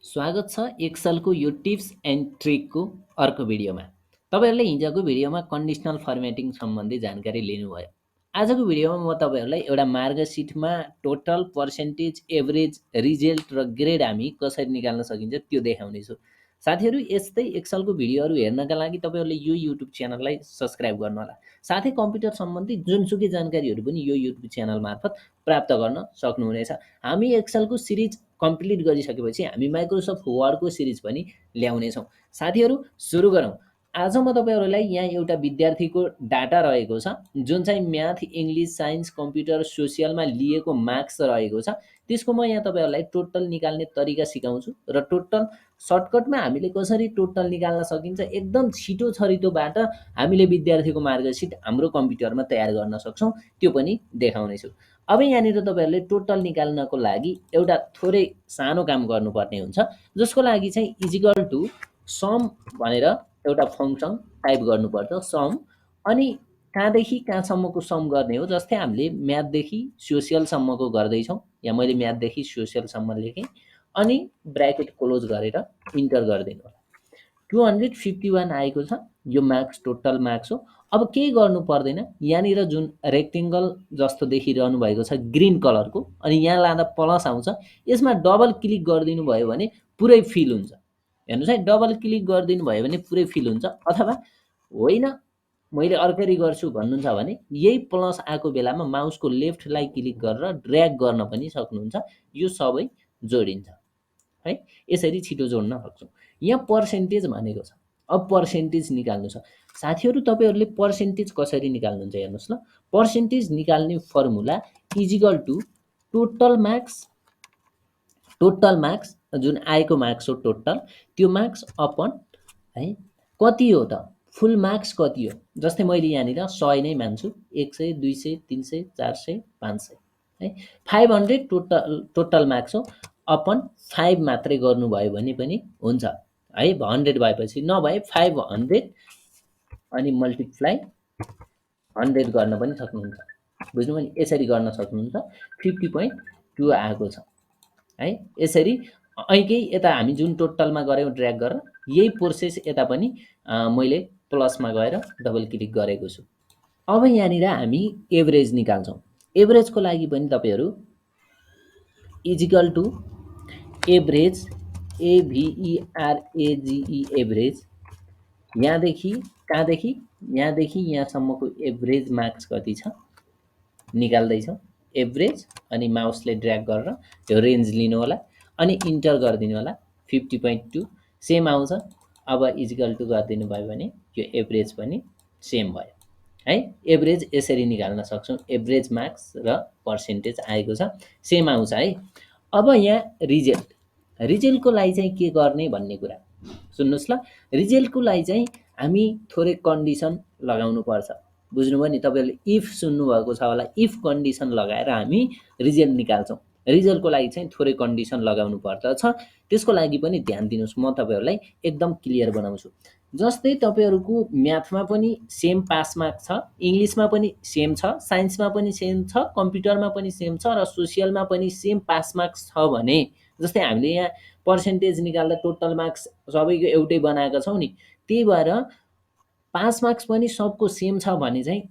स्वागत छ एक्सलको यो टिप्स एन्ड ट्रिकको अर्को भिडियोमा। तपाईँहरूले हिजोको भिडियोमा कन्डिसनल फर्मेटिङ सम्बन्धी जानकारी लिनुभयो। आजको भिडियोमा म तपाईँहरूलाई एउटा मार्कसिटमा टोटल पर्सेन्टेज एभरेज रिजल्ट र ग्रेड हामी कसरी निकाल्न सकिन्छ त्यो देखाउनेछु। साथीहरू, यस्तै एक्सलको भिडियोहरू हेर्नका लागि तपाईँहरूले यो युट्युब च्यानललाई सब्सक्राइब गर्नुहोला। साथै कम्प्युटर सम्बन्धी जुनसुकै जानकारीहरू पनि यो युट्युब च्यानल मार्फत प्राप्त गर्न सक्नुहुनेछ। हामी एक्सलको सिरिज कम्प्लिट गरिसकेपछि हामी माइक्रोसफ्ट वर्डको सिरिज पनि ल्याउनेछौँ। साथीहरू, सुरु गरौँ। आज म तपाईँहरूलाई यहाँ एउटा विद्यार्थीको डाटा रहेको छ, जुन चाहिँ म्याथ, इङ्ग्लिस, साइन्स, कम्प्युटर, सोसियलमा लिएको मार्क्स रहेको छ। त्यसको म यहाँ तपाईँहरूलाई टोटल निकाल्ने तरिका सिकाउँछु र टोटल सर्टकटमा हामीले कसरी टोटल निकाल्न सकिन्छ एकदम छिटो छरितोबाट हामीले विद्यार्थीको मार्कसिट हाम्रो कम्प्युटरमा तयार गर्न सक्छौँ, त्यो पनि देखाउनेछु। अब यहाँनिर तपाईँहरूले टोटल निकाल्नको लागि एउटा थोरै सानो काम गर्नुपर्ने हुन्छ, जसको लागि चाहिँ इजिकल टु सम भनेर एउटा फङ्सन टाइप गर्नुपर्छ, सम। अनि कहाँदेखि कहाँसम्मको सम गर्ने हो, जस्तै हामीले म्याथदेखि सोसियलसम्मको गर्दैछौँ। यहाँ मैले म्याथदेखि सोसियलसम्म लेखेँ, अनि ब्राकेट क्लोज गरेर इन्टर गरिदिनु होला। 251 आएको छ, यो मार्क्स टोटल मार्क्स हो। अब केही गर्नु पर्दैन, यहाँनिर जुन रेक्टेङ्गल जस्तो देखिरहनु भएको छ ग्रिन कलरको, अनि यहाँ लाँदा प्लस आउँछ, यसमा डबल क्लिक गरिदिनु भयो भने पुरै फिल हुन्छ। हेर्नुहोस् है, डबल क्लिक गरिदिनु भयो भने पुरै फिल हुन्छ। अथवा होइन मैले अर्कै गर्छु भन्नुहुन्छ भने यही प्लस आएको बेलामा माउसको लेफ्टलाई क्लिक गरेर ड्र्याग गर्न पनि सक्नुहुन्छ, यो सबै जोडिन्छ है। यसरी छिटो जोड्न सक्छौँ। यहाँ पर्सेन्टेज भनेको छ, अब पर्सेन्टेज निकाल्नु छ। साथीहरू, तपाईँहरूले पर्सेन्टेज कसरी निकाल्नुहुन्छ हेर्नुहोस् ल। पर्सेन्टेज निकाल्ने formula is equal to total marks जुन आएको मार्क्स हो टोटल, त्यो मार्क्स अपन है कति हो त, फुल मार्क्स कति हो। जस्तै मैले यहाँनिर 100 नै मान्छु, 100, 200, 300, 400, 500 है। 500 टोटल मार्क्स हो, अपन 5 मात्रै गर्नुभयो भने पनि हुन्छ है। 100 भएपछि नभए 500 अनि मल्टिप्लाई 100 गर्न पनि सक्नुहुन्छ। बुझ्नुभयो नि, यसरी गर्न सक्नुहुन्छ। 50.2 आएको छ है। यसरी ऐकै यता हामी जुन टोटलमा गऱ्यौँ ड्र्याग गरेर, यही प्रोसेस यता पनि मैले प्लसमा गएर डबल क्लिक गरेको छु। अब यहाँनिर हामी एभरेज निकाल्छौँ। एभरेजको लागि पनि तपाईँहरू इजिकल टु एभरेज, एभिइआरएजिई एभरेज, यहाँदेखि कहाँदेखि यहाँदेखि यहाँसम्मको एभरेज मार्क्स कति छ निकाल्दैछौँ। एभरेज अनि माउसले ड्र्याग गरेर त्यो रेन्ज लिनु होला, अनि इन्टर गरिदिनु होला। 50.2 सेम आउँछ। अब इजिकल टु गरिदिनु भयो भने यो एभरेज पनि सेम भयो है। एभरेज यसरी निकाल्न सक्छौँ। एभरेज मार्क्स र पर्सेन्टेज आएको छ, सेम आउँछ है। अब यहाँ रिजल्टको लागि चाहिँ के गर्ने भन्ने कुरा सुन्नुहोस् ल। रिजल्टको लागि चाहिँ हामी थोरै कन्डिसन लगाउनु पर्छ। बुझ्नुभयो नि, तपाईँहरूले इफ सुन्नुभएको छ होला, इफ कन्डिसन लगाएर हामी रिजल्ट निकाल्छौँ। रिजल्टको लागि चाहिँ थोरै कन्डिसन लगाउनु पर्दछ, त्यसको लागि पनि ध्यान दिनुहोस्। म तपाईँहरूलाई एकदम क्लियर बनाउँछु। जस्तै तपाईँहरूको म्याथमा पनि सेम पास मार्क्स छ, इङ्ग्लिसमा पनि सेम छ, साइन्समा पनि सेम छ, कम्प्युटरमा पनि सेम छ, र सोसियलमा पनि सेम पास मार्क्स छ भने, जस्तै हामीले यहाँ पर्सेन्टेज निकाल्दा टोटल मार्क्स सबैको एउटै बनाएका छौँ नि, त्यही भएर पास मार्क्स पनि सबको सेम छ भने चाहिँ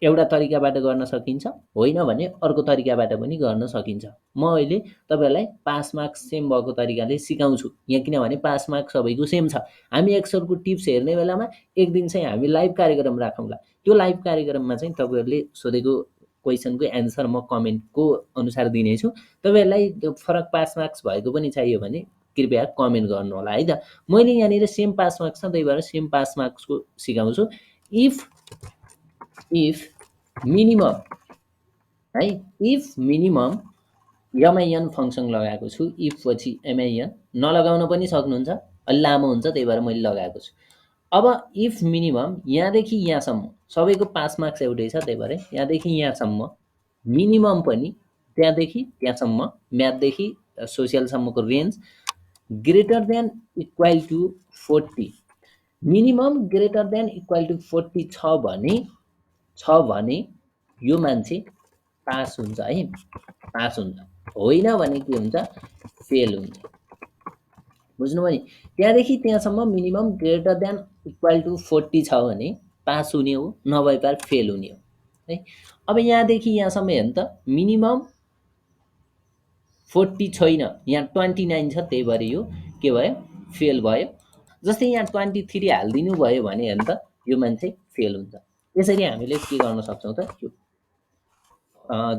एउटा तरिकाबाट गर्न सकिन्छ, होइन भने अर्को तरिकाबाट पनि गर्न सकिन्छ। म अहिले तपाईँहरूलाई पास मार्क्स सेम भएको तरिकाले सिकाउँछु यहाँ, किनभने पास मार्क्स सबैको सेम छ। हामी एक्सलको टिप्स हेर्ने बेलामा एक दिन चाहिँ हामी लाइभ कार्यक्रम राखौँला। त्यो लाइभ कार्यक्रममा चाहिँ तपाईँहरूले सोधेको क्वेसनको एन्सर म कमेन्टको अनुसार दिनेछु। तपाईँहरूलाई त्यो फरक पास मार्क्स भएको पनि चाहियो भने कृपया कमेन्ट गर्नु होला है त। मैले यहाँनिर सेम पास मार्क्स छ, त्यही भएर सेम पास मार्क्सको सिकाउँछु। इफ मिनिमम है, इफ मिनिमम एमआइएन फङ्सन लगाएको छु। इफ पछि एमआइएन नलगाउन पनि सक्नुहुन्छ, अलि लामो हुन्छ, त्यही भएर मैले लगाएको छु। अब इफ मिनिमम यहाँदेखि यहाँसम्म सबैको पास मार्क्स एउटै छ, त्यही भएर यहाँदेखि यहाँसम्म मिनिमम पनि त्यहाँदेखि त्यहाँसम्म, म्याथदेखि सोसियलसम्मको range greater than equal to 40, minimum greater than equal to 40 छ भने यो मान्छे पास हुन्छ है, पास हुन्छ। होइन भने के हुन्छ, फेल हुन्छ। बुझ्नुभयो नि? त्यहाँदेखि त्यहाँसम्म minimum greater than equal to 40 छ भने पास हुने हो, नभए पार फेल हुने हो है। अब यहाँदेखि यहाँसम्म हेर्नु त मिनिमम 40 छैन, यहाँ 29 छ, त्यही भएर यो के भयो, फेल भयो। जस्तै यहाँ 23 हालिदिनु भयो भने हेर्नु त यो मान्छे फेल हुन्छ। यसरी हामीले के गर्न सक्छौँ त, यो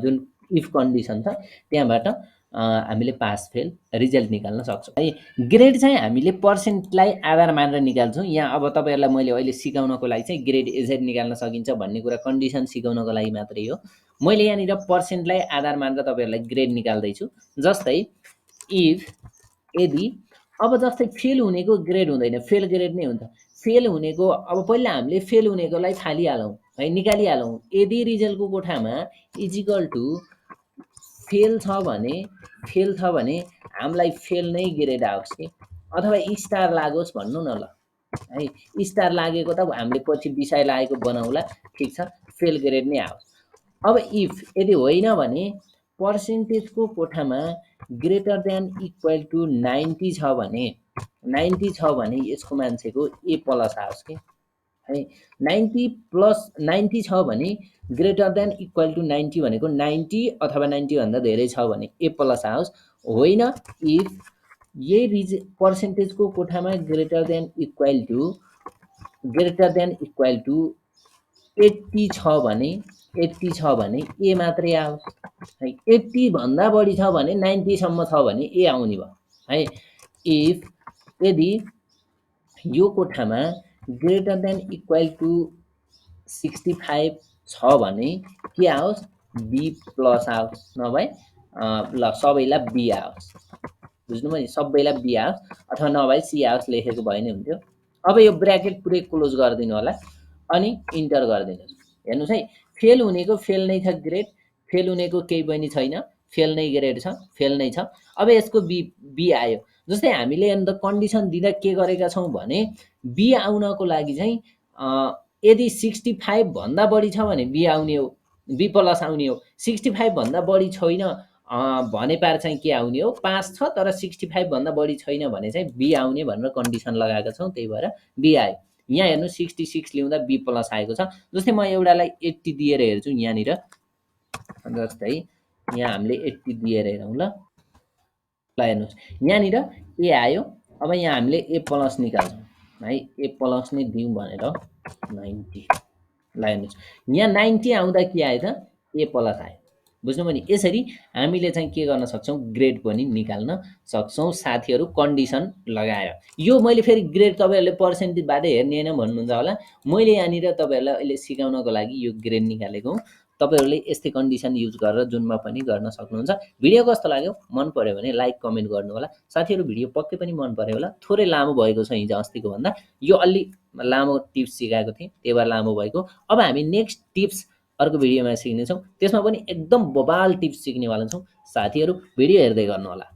जुन इफ कन्डिसन छ त्यहाँबाट हामीले पास फेल रिजल्ट निकाल्न सक्छौँ है। ग्रेड चाहिँ हामीले पर्सेन्टलाई आधार मानेर निकाल्छौँ। यहाँ अब तपाईँहरूलाई मैले अहिले सिकाउनको लागि चाहिँ ग्रेड यसरी निकाल्न सकिन्छ भन्ने कुरा कन्डिसन सिकाउनको लागि मात्रै हो। मैले यहाँनिर पर्सेन्टलाई आधार मानेर तपाईँहरूलाई ग्रेड निकाल्दैछु। जस्तै इफ, यदि, अब जस्तै फेल हुनेको ग्रेड हुँदैन, फेल ग्रेड नै हुन्छ। फेल हुनेको अब पहिला हामीले फेल हुनेकोलाई थालिहालौँ है, निकालिहालौँ। यदि रिजल्टको कोठामा इजिकल टु फेल छ भने, फेल छ भने हामीलाई फेल नै ग्रेड आओस् कि, अथवा स्टार लागोस् भन्नु न ल है। स्टार लागेको त हामीले पछि विषय लागेको बनाउला, ठिक छ, फेल ग्रेड नै आओस्। अब इफ यदि होइन भने पर्सेन्टेजको कोठामा ग्रेटर देन इक्वल टु 90 छ भने, 90 छ भने यसको मान्छेको ए प्लस आओस् कि है। 90 प्लस 90 छ भने ग्रेटर देन इक्वल टु 90 भनेको 90 अथवा 90 भन्दा धेरै छ भने ए प्लस आओस्। होइन, इफ यही पर्सेन्टेजको कोठामा greater than equal to, greater than equal to 80 छ भने, 80 छ भने ए मात्रै आओस् है। 80 भन्दा बढी छ भने 90 सम्म छ भने ए आउने भयो है। इफ यदि यो कोठामा ग्रेटर देन इक्वल टु 65 छ भने के आओस्, बी प्लस आओस्, नभए ल सबैलाई बी आओस्। बुझ्नुभयो नि, सबैलाई बी आओस् अथवा नभए सी आओस् लेखेको भए नि हुन्थ्यो। अब यो ब्र्याकेट पुरै क्लोज गरिदिनु होला अनि इन्टर गरिदिनुहोस्। हेर्नुहोस् है, फेल हुनेको फेल नै छ ग्रेड, फेल हुनेको केही पनि छैन, फेल नै ग्रेड छ, फेल नै छ। अब यसको बी, बी आयो। जस्तै हामीले अन्त कन्डिसन दिँदा के गरेका छौँ भने बी आउनको लागि चाहिँ यदि 65 भन्दा बढी छ भने बी आउने हो, बी प्लस आउने हो। 65 भन्दा बढी छैन भने पार चाहिँ के आउने हो, पास छ, तर 65 भन्दा बढी छैन भने चाहिँ बी आउने भनेर कन्डिसन लगाएका छौँ, त्यही भएर बी आयो। यहाँ हेर्नु 66 ल्याउँदा बी प्लस आएको छ। जस्तै म एउटालाई 80 दिएर हेर्छु यहाँनिर, जस्तै यहाँ हामीले 80 दिएर हेरौँ ल। ल हेर्नुहोस् यहाँनिर ए आयो। अब यहाँ हामीले ए प्लस निकाल्छौँ है, ए प्लस नै दिउँ भनेर 90। ल हेर्नुहोस् यहाँ 90 आउँदा के आयो त, ए प्लस आयो। बुझ्नुभयो नि? यसरी हामीले चाहिँ के गर्न सक्छौँ, ग्रेड पनि निकाल्न सक्छौँ साथीहरू, कन्डिसन लगाएर। यो मैले फेरि ग्रेड तपाईँहरूले पर्सेन्टेजबाट हेर्ने होइन भन्नुहुन्छ होला। मैले यहाँनिर तपाईँहरूलाई अहिले सिकाउनको लागि यो ग्रेड निकालेको हुँ। तपाईँहरूले यस्तै कन्डिसन युज गरेर जुनमा पनि गर्न सक्नुहुन्छ। भिडियो कस्तो लाग्यो, मन पर्यो भने लाइक कमेन्ट गर्नु होला साथीहरू। भिडियो पक्कै पनि मन पर्यो होला, थोरै लामो भएको छ हिजो अस्तिको भन्दा, यो अलि लामो टिप्स सिकाएको थिएँ त्यही भएर लामो भएको। अब हामी नेक्स्ट टिप्स अर्को भिडियोमा सिक्नेछौँ, त्यसमा पनि एकदम बबाल टिप्स सिक्नेवाला छौँ साथीहरू। भिडियो हेर्दै गर्नु होला।